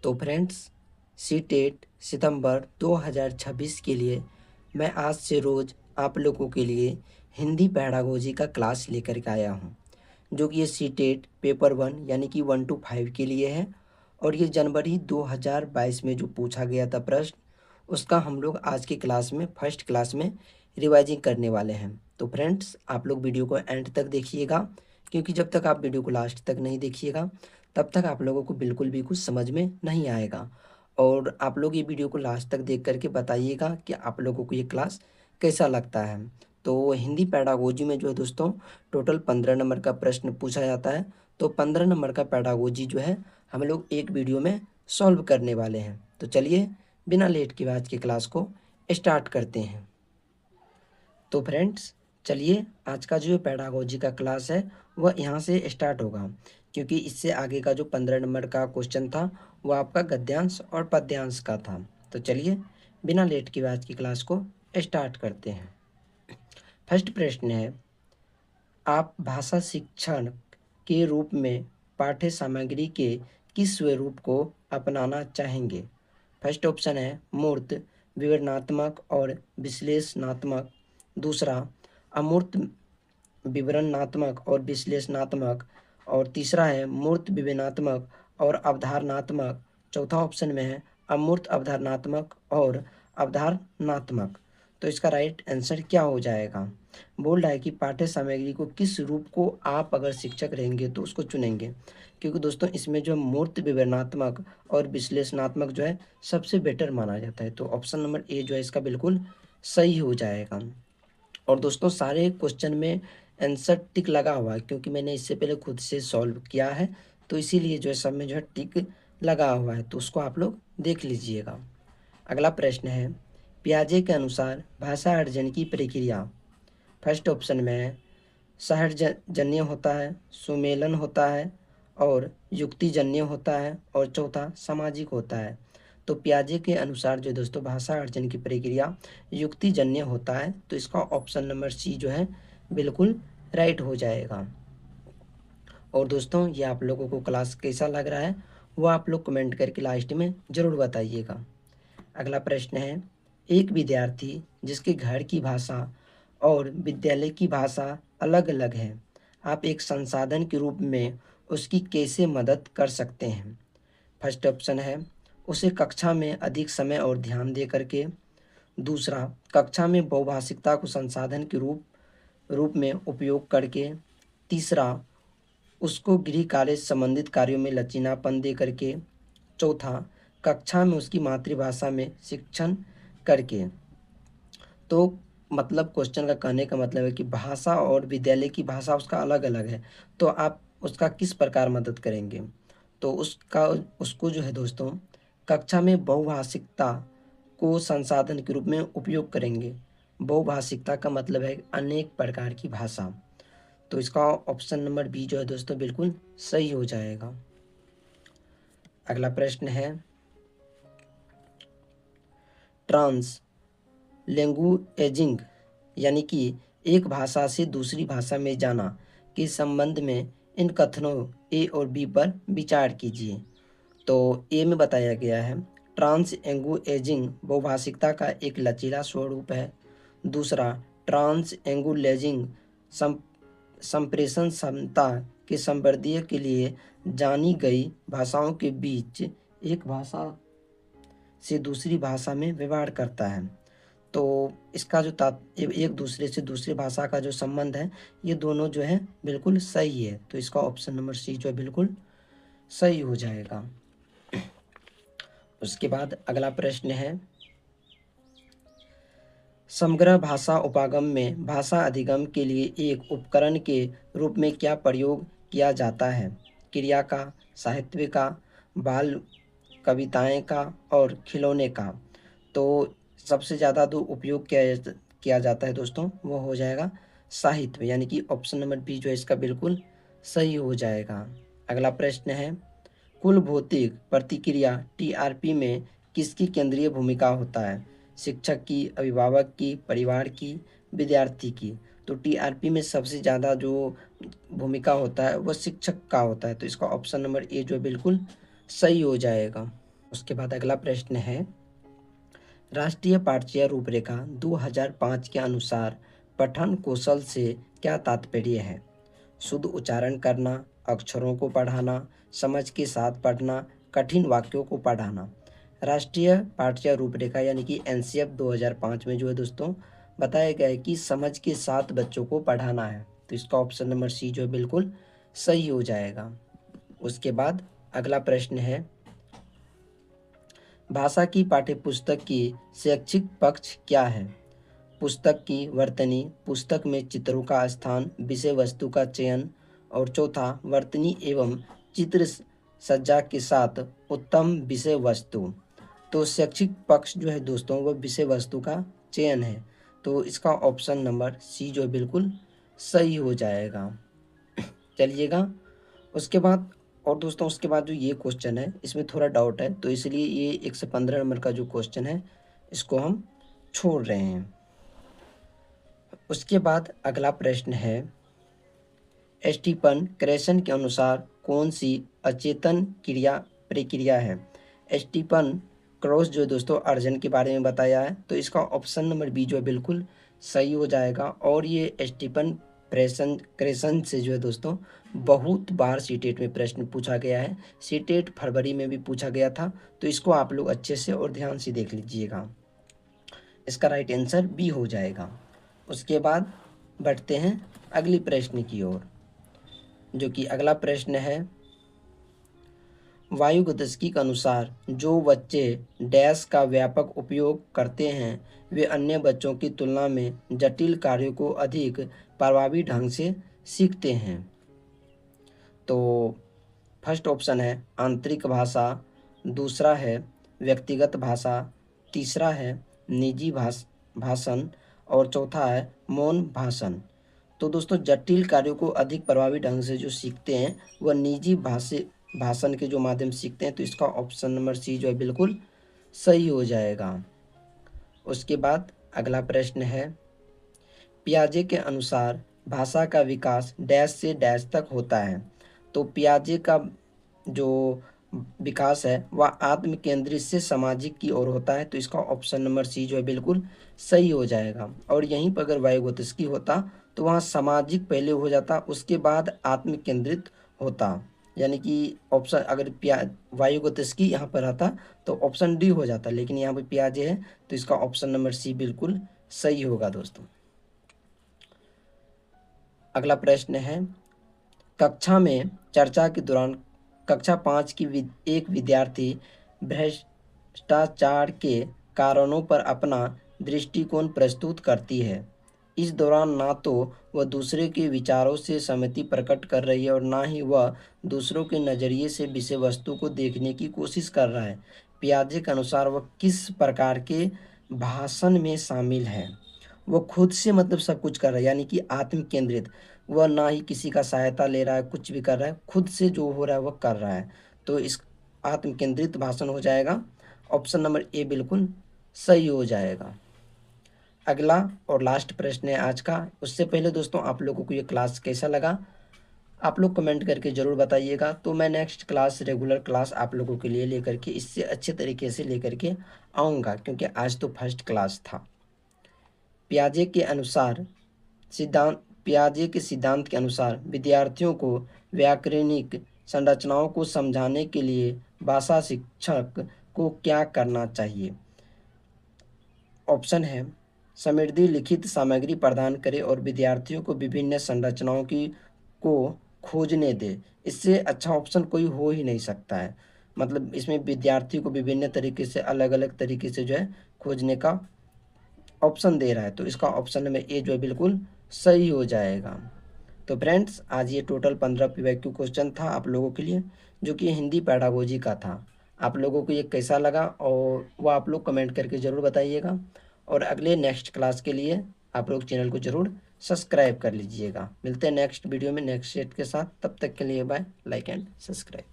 तो friends, CTET सितंबर 2026 के लिए मैं आज से रोज़ आप लोगों के लिए हिंदी पैडागोजी का क्लास लेकर के आया हूँ, जो कि ये सीटेट पेपर 1 यानी कि 1 to 5 के लिए है। और ये जनवरी 2022 में जो पूछा गया था प्रश्न, उसका हम लोग आज की क्लास में फर्स्ट क्लास में रिवाइजिंग करने वाले हैं। तो फ्रेंड्स, आप लोग वीडियो को एंड तक देखिएगा, क्योंकि जब तक आप वीडियो को लास्ट तक नहीं देखिएगा तब तक आप लोगों को बिल्कुल भी कुछ समझ में नहीं आएगा। और आप लोग ये वीडियो को लास्ट तक देख करके बताइएगा कि आप लोगों को ये क्लास कैसा लगता है। तो हिंदी पैडागोजी में जो है दोस्तों, टोटल 15 नंबर का प्रश्न पूछा जाता है। तो 15 नंबर का पैडागोजी जो है हम लोग एक वीडियो में सॉल्व करने वाले हैं। तो चलिए बिना लेट के आज की क्लास को स्टार्ट करते हैं। तो फ्रेंड्स, चलिए आज का जो पैडागोजी का क्लास है वह यहाँ से स्टार्ट होगा, क्योंकि इससे आगे का जो 15 नंबर का क्वेश्चन था वह आपका गद्यांश और पद्यांश का था। तो चलिए बिना लेट के आज की क्लास को स्टार्ट करते हैं। फर्स्ट प्रश्न है, आप भाषा शिक्षण के रूप में पाठ्य सामग्री के किस स्वरूप को अपनाना चाहेंगे? फर्स्ट ऑप्शन है मूर्त, विवरणात्मक और विश्लेषणात्मक। दूसरा अमूर्त, विवरणात्मक और विश्लेषणात्मक। और तीसरा है मूर्त विवरणात्मक और अवधारणात्मक। चौथा ऑप्शन में है अमूर्त अवधारणात्मक और अवधारणात्मक। तो इसका राइट आंसर क्या हो जाएगा? बोल रहा है कि पाठ्य सामग्री को किस रूप को आप अगर शिक्षक रहेंगे तो उसको चुनेंगे, क्योंकि दोस्तों इसमें जो मूर्त विवरणात्मक और विश्लेषणात्मक जो है सबसे बेटर माना जाता है। तो ऑप्शन नंबर ए जो है इसका बिल्कुल सही हो जाएगा। और दोस्तों सारे क्वेश्चन में आंसर टिक लगा हुआ है, क्योंकि मैंने इससे पहले खुद से सॉल्व किया है, तो इसीलिए जो है सब में जो है टिक लगा हुआ है। तो उसको आप लोग देख लीजिएगा। अगला प्रश्न है, पियाजे के अनुसार भाषा अर्जन की प्रक्रिया फर्स्ट ऑप्शन में है सहजन्य होता है, सुमेलन होता है और युक्तिजन्य होता है, और चौथा सामाजिक होता है। तो पियाजे के अनुसार जो दोस्तों भाषा अर्जन की प्रक्रिया युक्तिजन्य होता है। तो इसका ऑप्शन नंबर सी जो है बिल्कुल राइट हो जाएगा। और दोस्तों ये आप लोगों को क्लास कैसा लग रहा है वो आप लोग कमेंट करके लास्ट में ज़रूर बताइएगा। अगला प्रश्न है, एक विद्यार्थी जिसके घर की भाषा और विद्यालय की भाषा अलग अलग है, आप एक संसाधन के रूप में उसकी कैसे मदद कर सकते हैं? फर्स्ट ऑप्शन है उसे कक्षा में अधिक समय और ध्यान दे करके। दूसरा, कक्षा में बहुभाषिकता को संसाधन के रूप में उपयोग करके। तीसरा, उसको गृह कार्य संबंधित कार्यों में लचीलापन दे करके। चौथा, कक्षा में उसकी मातृभाषा में शिक्षण करके। तो मतलब क्वेश्चन का कहने का मतलब है कि भाषा और विद्यालय की भाषा उसका अलग अलग है, तो आप उसका किस प्रकार मदद करेंगे? तो उसको जो है दोस्तों कक्षा में बहुभाषिकता को संसाधन के रूप में उपयोग करेंगे। बहुभाषिकता का मतलब है अनेक प्रकार की भाषा। तो इसका ऑप्शन नंबर बी जो है दोस्तों बिल्कुल सही हो जाएगा। अगला प्रश्न है, ट्रांस लैंग्वेजिंग यानी कि एक भाषा से दूसरी भाषा में जाना के संबंध में इन कथनों ए और बी पर विचार कीजिए। तो ए में बताया गया है ट्रांस लैंग्वेजिंग बहुभाषिकता का एक लचीला स्वरूप है। दूसरा, ट्रांस लैंग्वेजिंग संप्रेषण क्षमता के संवर्धन के लिए जानी गई भाषाओं के बीच एक भाषा से दूसरी भाषा में व्यवहार करता है। तो इसका जो एक दूसरे से दूसरी भाषा का जो संबंध है ये दोनों जो है बिल्कुल सही है। तो इसका ऑप्शन नंबर सी जो है बिल्कुल सही हो जाएगा। उसके बाद अगला प्रश्न है, समग्र भाषा उपागम में भाषा अधिगम के लिए एक उपकरण के रूप में क्या प्रयोग किया जाता है? क्रिया का, साहित्य का, बाल कविताएं का और खिलौने का। तो सबसे ज़्यादा जो उपयोग किया जाता है दोस्तों वो हो जाएगा साहित्य, यानी कि ऑप्शन नंबर बी जो है इसका बिल्कुल सही हो जाएगा। अगला प्रश्न है, कुल भौतिक प्रतिक्रिया टीआरपी में किसकी केंद्रीय भूमिका होता है? शिक्षक की, अभिभावक की, परिवार की, विद्यार्थी की। तो टीआरपी में सबसे ज़्यादा जो भूमिका होता है वह शिक्षक का होता है। तो इसका ऑप्शन नंबर ए जो है बिल्कुल सही हो जाएगा। उसके बाद अगला प्रश्न है, राष्ट्रीय पाठ्य रूपरेखा 2005 के अनुसार पठन कौशल से क्या तात्पर्य है? शुद्ध उच्चारण करना, अक्षरों को पढ़ाना, समझ के साथ पढ़ना, कठिन वाक्यों को पढ़ाना। राष्ट्रीय पाठ्य रूपरेखा यानी कि एनसीएफ 2005 में जो है दोस्तों बताया गया है कि समझ के साथ बच्चों को पढ़ाना है। तो इसका ऑप्शन नंबर सी जो है बिल्कुल सही हो जाएगा। उसके बाद अगला प्रश्न है, भाषा की पाठ्यपुस्तक की शैक्षिक पक्ष क्या है? पुस्तक की वर्तनी, पुस्तक में चित्रों का स्थान, विषय वस्तु का चयन, और चौथा वर्तनी एवं चित्र सज्जा के साथ उत्तम विषय वस्तु। तो शैक्षिक पक्ष जो है दोस्तों वह विषय वस्तु का चयन है। तो इसका ऑप्शन नंबर सी जो है बिल्कुल सही हो जाएगा। चलिएगा उसके बाद, और दोस्तों उसके बाद जो ये क्वेश्चन है इसमें थोड़ा डाउट है, तो इसलिए ये 115 नंबर का जो क्वेश्चन है इसको हम छोड़ रहे हैं। उसके बाद अगला प्रश्न है, स्टीफन क्रेसन के अनुसार कौन सी अचेतन प्रक्रिया है? स्टीफन क्रॉस जो दोस्तों अर्जन के बारे में बताया है। तो इसका ऑप्शन नंबर बी जो है बिल्कुल सही हो जाएगा। और ये स्टीफन क्रेसन से जो है दोस्तों बहुत बार सीटेट में प्रश्न पूछा गया है। सीटेट फरवरी में भी पूछा गया था। तो इसको आप लोग अच्छे से और ध्यान से देख लीजिएगा। इसका राइट आंसर बी हो जाएगा। उसके बाद बढ़ते हैं अगली प्रश्न की ओर, जो कि अगला प्रश्न है, वायुगतिकी के अनुसार जो बच्चे डैश का व्यापक उपयोग करते हैं वे अन्य बच्चों की तुलना में जटिल कार्यों को अधिक प्रभावी ढंग से सीखते हैं। तो फर्स्ट ऑप्शन है आंतरिक भाषा, दूसरा है व्यक्तिगत भाषा, तीसरा है निजी भाषण, और चौथा है मौन भाषण। तो दोस्तों जटिल कार्यों को अधिक प्रभावी ढंग से जो सीखते हैं वह निजी भाषण के जो माध्यम से सीखते हैं। तो इसका ऑप्शन नंबर सी जो है बिल्कुल सही हो जाएगा। उसके बाद अगला प्रश्न है, पियाजे के अनुसार भाषा का विकास डैश से डैश तक होता है। तो पियाजे का जो विकास है वह आत्म केंद्रित से सामाजिक की ओर होता है। तो इसका ऑप्शन नंबर सी जो है बिल्कुल सही हो जाएगा। और यहीं पर अगर वायुगतिकी होता तो वहाँ सामाजिक पहले हो जाता, उसके बाद आत्म केंद्रित होता। यानी कि ऑप्शन अगर वायुगतिकी यहाँ पर आता तो ऑप्शन डी हो जाता, लेकिन यहाँ पर पियाजे है तो इसका ऑप्शन नंबर सी बिल्कुल सही होगा दोस्तों। अगला प्रश्न है, कक्षा में चर्चा के दौरान कक्षा 5 की एक विद्यार्थी भ्रष्टाचार के कारणों पर अपना दृष्टिकोण प्रस्तुत करती है। इस दौरान ना तो वह दूसरे के विचारों से सहमति प्रकट कर रही है और ना ही वह दूसरों के नज़रिए से विषय वस्तु को देखने की कोशिश कर रहा है। पियाजे के अनुसार वह किस प्रकार के भाषण में शामिल है? वो खुद से मतलब सब कुछ कर रहा है, यानी कि आत्म केंद्रित। वह ना ही किसी का सहायता ले रहा है, कुछ भी कर रहा है, खुद से जो हो रहा है वह कर रहा है। तो इस आत्म केंद्रित भाषण हो जाएगा। ऑप्शन नंबर ए बिल्कुल सही हो जाएगा। अगला और लास्ट प्रश्न है आज का। उससे पहले दोस्तों आप लोगों को ये क्लास कैसा लगा आप लोग कमेंट करके ज़रूर बताइएगा। तो मैं नेक्स्ट क्लास रेगुलर क्लास आप लोगों के लिए लेकर के इससे अच्छे तरीके से लेकर के आऊँगा, क्योंकि आज तो फर्स्ट क्लास था। पियाजे के सिद्धांत के अनुसार विद्यार्थियों को व्याकरणिक संरचनाओं को समझाने के लिए भाषा शिक्षक को क्या करना चाहिए? ऑप्शन है, समृद्ध लिखित सामग्री प्रदान करे और विद्यार्थियों को विभिन्न संरचनाओं को खोजने दे। इससे अच्छा ऑप्शन कोई हो ही नहीं सकता है। मतलब इसमें विद्यार्थी को विभिन्न तरीके से अलग अलग तरीके से जो है खोजने का ऑप्शन दे रहा है। तो इसका ऑप्शन नंबर ए जो है बिल्कुल सही हो जाएगा। तो फ्रेंड्स आज ये टोटल 15 PYQ क्वेश्चन था आप लोगों के लिए, जो कि हिंदी पैडागोजी का था। आप लोगों को ये कैसा लगा और वो आप लोग कमेंट करके ज़रूर बताइएगा। और अगले नेक्स्ट क्लास के लिए आप लोग चैनल को ज़रूर सब्सक्राइब कर लीजिएगा। मिलते हैं नेक्स्ट वीडियो में नेक्स्ट सेट के साथ। तब तक के लिए बाय, लाइक एंड सब्सक्राइब।